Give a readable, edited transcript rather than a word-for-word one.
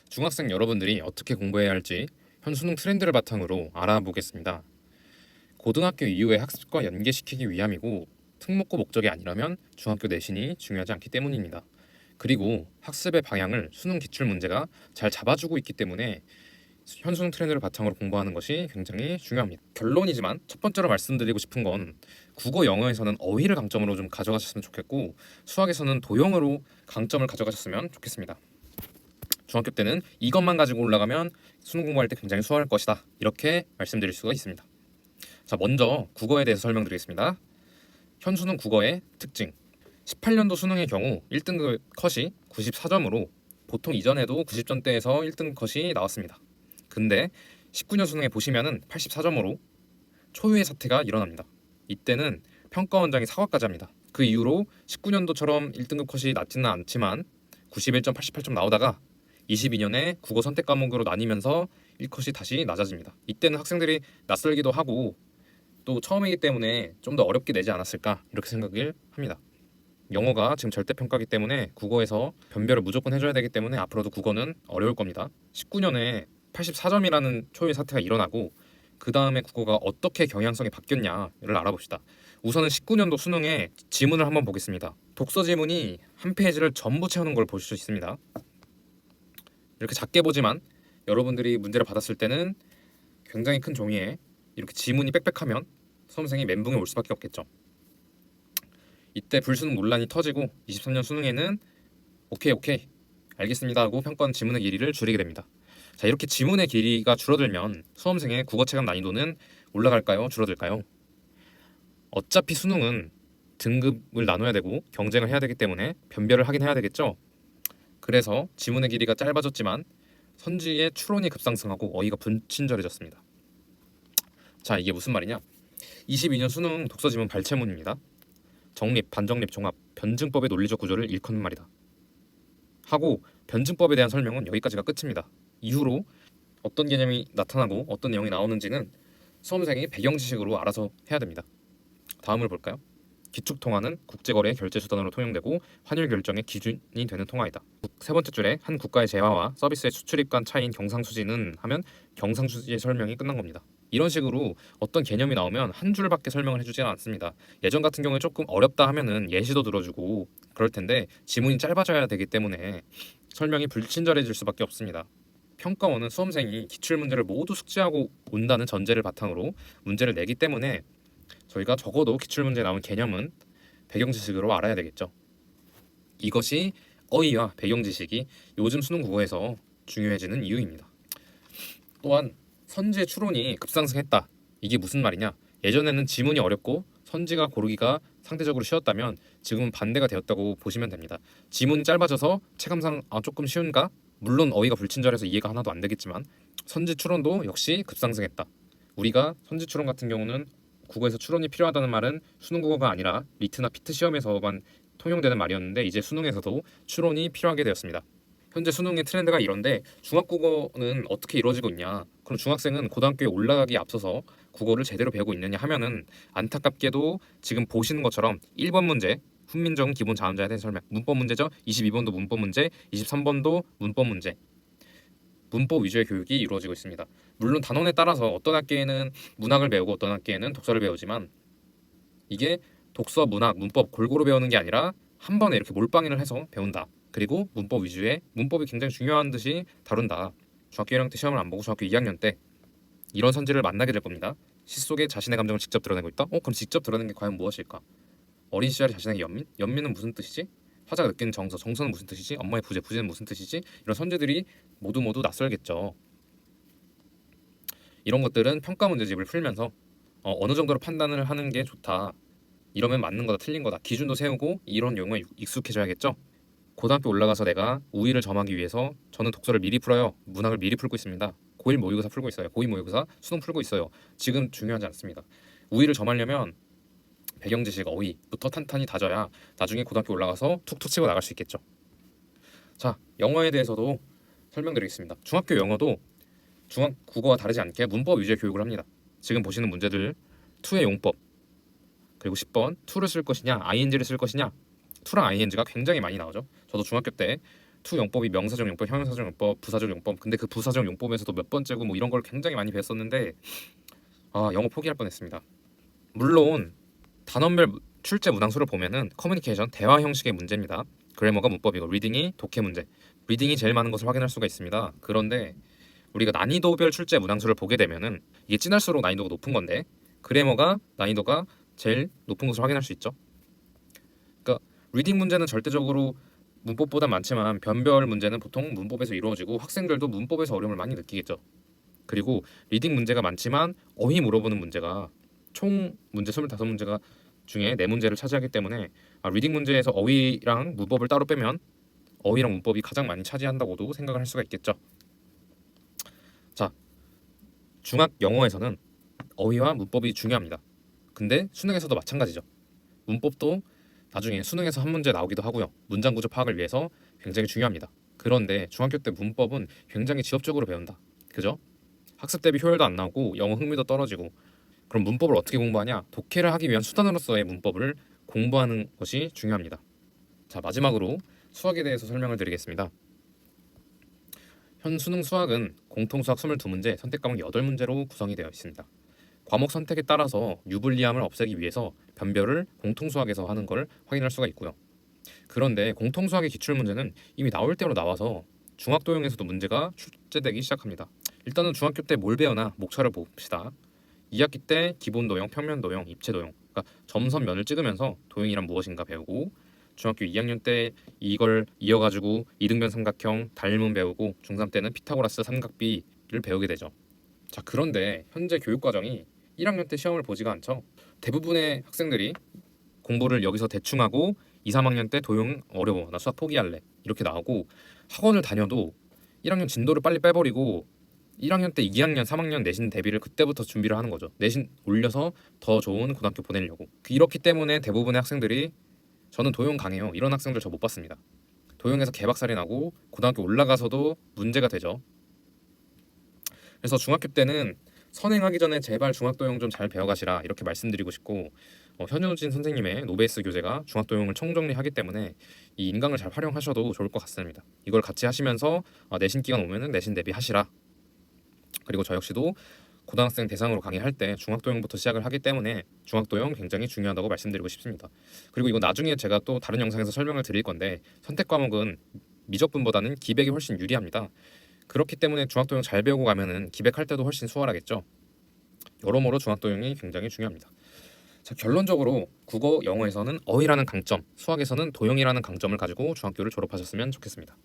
중학생 여러분들이 어떻게 공부해야 할지 현 수능 트렌드를 바탕으로 알아보겠습니다. 고등학교 이후의 학습과 연계시키기 위함이고 특목고 목적이 아니라면 중학교 내신이 중요하지 않기 때문입니다. 그리고 학습의 방향을 수능 기출 문제가 잘 잡아주고 있기 때문에 현 수능 트렌드를 바탕으로 공부하는 것이 굉장히 중요합니다. 결론이지만 첫 번째로 말씀드리고 싶은 건 국어 영어에서는 어휘를 강점으로 좀 가져가셨으면 좋겠고 수학에서는 도형으로 강점을 가져가셨으면 좋겠습니다. 중학교 때는 이것만 가지고 올라가면 수능 공부할 때 굉장히 수월할 것이다, 이렇게 말씀드릴 수가 있습니다. 자, 먼저 국어에 대해서 설명드리겠습니다. 현 수능 국어의 특징. 18년도 수능의 경우 1등급 컷이 94점으로 보통 이전에도 90점대에서 1등급 컷이 나왔습니다. 근데 19년 수능에 보시면은 84점으로 초유의 사태가 일어납니다. 이때는 평가원장이 사과까지 합니다. 그 이후로 19년도처럼 1등급 컷이 낮지는 않지만 91점, 88점 나오다가 22년에 국어 선택 과목으로 나뉘면서 1컷이 다시 낮아집니다. 이때는 학생들이 낯설기도 하고 또 처음이기 때문에 좀 더 어렵게 내지 않았을까, 이렇게 생각을 합니다. 영어가 지금 절대평가기 때문에 국어에서 변별을 무조건 해줘야 되기 때문에 앞으로도 국어는 어려울 겁니다. 19년에 84점이라는 초유의 사태가 일어나고 그 다음에 국어가 어떻게 경향성이 바뀌었냐를 알아봅시다. 우선은 19년도 수능의 지문을 한번 보겠습니다. 독서 지문이 한 페이지를 전부 채우는 걸 보실 수 있습니다. 이렇게 작게 보지만 여러분들이 문제를 받았을 때는 굉장히 큰 종이에 이렇게 지문이 빽빽하면 수험생이 멘붕에 올 수밖에 없겠죠. 이때 불수능 논란이 터지고 23년 수능에는 오케이 알겠습니다 하고 평가원 지문의 길이를 줄이게 됩니다. 자, 이렇게 지문의 길이가 줄어들면 수험생의 국어 체감 난이도는 올라갈까요? 줄어들까요? 어차피 수능은 등급을 나눠야 되고 경쟁을 해야 되기 때문에 변별을 하긴 해야 되겠죠. 그래서 지문의 길이가 짧아졌지만 선지의 추론이 급상승하고 어휘가 분친절해졌습니다. 자, 이게 무슨 말이냐? 22년 수능 독서 지문 발췌문입니다. 정립, 반정립, 종합, 변증법의 논리적 구조를 일컫는 말이다 하고, 변증법에 대한 설명은 여기까지가 끝입니다. 이후로 어떤 개념이 나타나고 어떤 내용이 나오는지는 수험생이 배경 지식으로 알아서 해야 됩니다. 다음을 볼까요? 기축통화는 국제거래 결제수단으로 통용되고 환율 결정의 기준이 되는 통화이다. 세 번째 줄에 한 국가의 재화와 서비스의 수출입 간 차이인 경상수지는 하면 경상수지의 설명이 끝난 겁니다. 이런 식으로 어떤 개념이 나오면 한 줄밖에 설명을 해주지는 않습니다. 예전 같은 경우에 조금 어렵다 하면은 예시도 들어주고 그럴 텐데 지문이 짧아져야 되기 때문에 설명이 불친절해질 수밖에 없습니다. 평가원은 수험생이 기출문제를 모두 숙지하고 온다는 전제를 바탕으로 문제를 내기 때문에 저희가 적어도 기출문제에 나온 개념은 배경지식으로 알아야 되겠죠. 이것이 어휘와 배경지식이 요즘 수능 국어에서 중요해지는 이유입니다. 또한 선지의 추론이 급상승했다. 이게 무슨 말이냐? 예전에는 지문이 어렵고 선지가 고르기가 상대적으로 쉬웠다면 지금은 반대가 되었다고 보시면 됩니다. 지문이 짧아져서 체감상 조금 쉬운가? 물론 어휘가 불친절해서 이해가 하나도 안 되겠지만 선지 추론도 역시 급상승했다. 우리가 선지 추론 같은 경우는 국어에서 추론이 필요하다는 말은 수능 국어가 아니라 리트나 피트 시험에서만 통용되는 말이었는데 이제 수능에서도 추론이 필요하게 되었습니다. 현재 수능의 트렌드가 이런데 중학국어는 어떻게 이루어지고 있냐? 그럼 중학생은 고등학교에 올라가기에 앞서서 국어를 제대로 배우고 있느냐 하면은 안타깝게도 지금 보시는 것처럼 1번 문제 훈민정음 기본 자음자에 대한 설명, 문법 문제죠. 22번도 문법 문제, 23번도 문법 문제. 문법 위주의 교육이 이루어지고 있습니다. 물론 단원에 따라서 어떤 학기에는 문학을 배우고 어떤 학기에는 독서를 배우지만 이게 독서, 문학, 문법 골고루 배우는 게 아니라 한 번에 이렇게 몰빵을 해서 배운다. 그리고 문법 위주의, 문법이 굉장히 중요한 듯이 다룬다. 중학교 1학년 때 시험을 안 보고 중학교 2학년 때 이런 선지를 만나게 될 겁니다. 시 속에 자신의 감정을 직접 드러내고 있다? 그럼 직접 드러낸 게 과연 무엇일까? 어린 시절의 자신에게 연민? 연민은 무슨 뜻이지? 화자가 느끼는 정서, 정서는 무슨 뜻이지? 엄마의 부재, 부재는 무슨 뜻이지? 이런 선지들이 모두 낯설겠죠. 이런 것들은 평가 문제집을 풀면서 어느 정도로 판단을 하는 게 좋다. 이러면 맞는 거다, 틀린 거다. 기준도 세우고 이런 용어에 익숙해져야겠죠. 고등학교 올라가서 내가 우위를 점하기 위해서 저는 독서를 미리 풀어요. 문학을 미리 풀고 있습니다. 고1 모의고사 풀고 있어요. 고2 모의고사 수능 풀고 있어요. 지금 중요하지 않습니다. 우위를 점하려면 배경지식, 어휘부터 탄탄히 다져야 나중에 고등학교 올라가서 툭툭 치고 나갈 수 있겠죠. 자, 영어에 대해서도 설명드리겠습니다. 중학교 영어도 중학 국어와 다르지 않게 문법 위주의 교육을 합니다. 지금 보시는 문제들 to의 용법, 그리고 10번 to를 쓸 것이냐 ing를 쓸 것이냐. to랑 ing가 굉장히 많이 나오죠. 저도 중학교 때 투 용법이 명사적 용법, 형용사적 용법, 부사적 용법. 근데 그 부사적 용법에서도 몇 번째고 뭐 이런 걸 굉장히 많이 배웠었는데 영어 포기할 뻔했습니다. 물론 단원별 출제 문항수를 보면은 커뮤니케이션 대화 형식의 문제입니다. 그래머가 문법이고 리딩이 독해 문제. 리딩이 제일 많은 것을 확인할 수가 있습니다. 그런데 우리가 난이도별 출제 문항수를 보게 되면은 이게 진할수록 난이도가 높은 건데 그래머가 난이도가 제일 높은 것을 확인할 수 있죠. 그러니까 리딩 문제는 절대적으로 문법보다 많지만 변별 문제는 보통 문법에서 이루어지고 학생들도 문법에서 어려움을 많이 느끼겠죠. 그리고 리딩 문제가 많지만 어휘 물어보는 문제가 총 문제 25문제가 중에 4문제를 차지하기 때문에 리딩 문제에서 어휘랑 문법을 따로 빼면 어휘랑 문법이 가장 많이 차지한다고도 생각을 할 수가 있겠죠. 자, 중학 영어에서는 어휘와 문법이 중요합니다. 근데 수능에서도 마찬가지죠. 문법도 나중에 수능에서 한 문제 나오기도 하고요. 문장 구조 파악을 위해서 굉장히 중요합니다. 그런데 중학교 때 문법은 굉장히 지엽적으로 배운다. 그죠? 학습 대비 효율도 안 나오고 영어 흥미도 떨어지고 그럼 문법을 어떻게 공부하냐? 독해를 하기 위한 수단으로서의 문법을 공부하는 것이 중요합니다. 자, 마지막으로 수학에 대해서 설명을 드리겠습니다. 현 수능 수학은 공통수학 22문제, 선택 과목 8문제로 구성이 되어 있습니다. 과목 선택에 따라서 유불리함을 없애기 위해서 변별을 공통수학에서 하는 걸 확인할 수가 있고요. 그런데 공통수학의 기출문제는 이미 나올 대로 나와서 중학도형에서도 문제가 출제되기 시작합니다. 일단은 중학교 때 뭘 배우나 목차를 봅시다. 2학기 때 기본도형, 평면도형, 입체도형, 그러니까 점선면을 찍으면서 도형이란 무엇인가 배우고 중학교 2학년 때 이걸 이어가지고 이등변 삼각형, 닮음 배우고 중3 때는 피타고라스 삼각비를 배우게 되죠. 자, 그런데 현재 교육과정이 1학년 때 시험을 보지가 않죠. 대부분의 학생들이 공부를 여기서 대충 하고 2, 3학년 때 도형 어려워, 나 수학 포기할래 이렇게 나오고 학원을 다녀도 1학년 진도를 빨리 빼버리고 1학년 때 2학년, 3학년 내신 대비를 그때부터 준비를 하는 거죠. 내신 올려서 더 좋은 고등학교 보내려고. 이렇기 때문에 대부분의 학생들이 저는 도형 강해요. 이런 학생들 저 못 봤습니다. 도형에서 개박살이 나고 고등학교 올라가서도 문제가 되죠. 그래서 중학교 때는 선행하기 전에 제발 중학도형 좀 잘 배워가시라 이렇게 말씀드리고 싶고 현우진 선생님의 노베이스 교재가 중학도형을 총정리하기 때문에 이 인강을 잘 활용하셔도 좋을 것 같습니다. 이걸 같이 하시면서 내신 기간 오면은 내신 대비하시라. 그리고 저 역시도 고등학생 대상으로 강의할 때 중학도형부터 시작을 하기 때문에 중학도형 굉장히 중요하다고 말씀드리고 싶습니다. 그리고 이거 나중에 제가 또 다른 영상에서 설명을 드릴 건데 선택 과목은 미적분보다는 기백이 훨씬 유리합니다. 그렇기 때문에 중학도형 잘 배우고 가면은 기백할 때도 훨씬 수월하겠죠. 여러모로 중학도형이 굉장히 중요합니다. 자, 결론적으로 국어, 영어에서는 어휘라는 강점, 수학에서는 도형이라는 강점을 가지고 중학교를 졸업하셨으면 좋겠습니다.